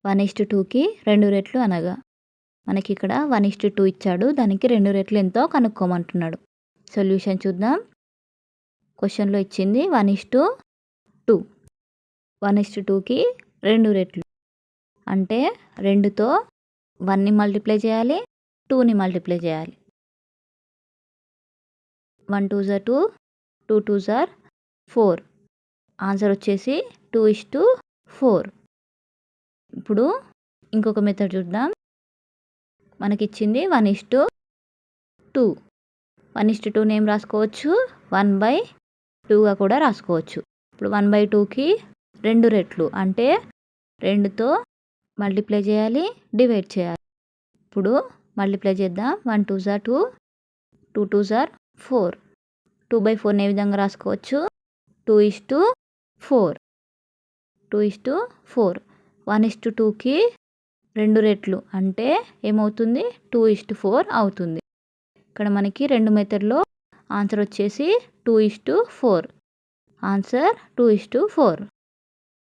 1:2కి 2 రెట్లు అనగా మనకి ఇక్కడ 1:2 ఇచ్చాడు. దానికి 2 రెట్లు ఎంతో కనుక్కోమంటున్నాడు. సొల్యూషన్ చూద్దాం. క్వశ్చన్లో ఇచ్చింది 1:2. 1:2కి 2 రెట్లు అంటే 2తో 1ని మల్టిప్లై చేయాలి, 2ని మల్టిప్లై చేయాలి. 1 2 జా 2, 2 2 జా 4. ఆన్సర్ వచ్చేసి 2:4. ఇప్పుడు ఇంకొక మెథడ్ చూద్దాం. మనకిచ్చింది 1:2. 1:2ని ఏం రాసుకోవచ్చు, 1/2గా కూడా రాసుకోవచ్చు. ఇప్పుడు 1/2కి 2 రెట్లు అంటే 2తో మల్టిప్లై చేయాలి, డివైడ్ చేయాలి. ఇప్పుడు మల్టిప్లై చేద్దాం. 1 2 జా 2, 2 2 జా 4. 2/4ని ఏ విధంగా రాసుకోవచ్చు, 2:4. 2:4. 1:2కి 2 రెట్లు అంటే ఏమవుతుంది, 2:4 అవుతుంది. ఇక్కడ మనకి 2 మెథడ్లో ఆన్సర్ వచ్చేసి 2:4. ఆన్సర్ 2:4.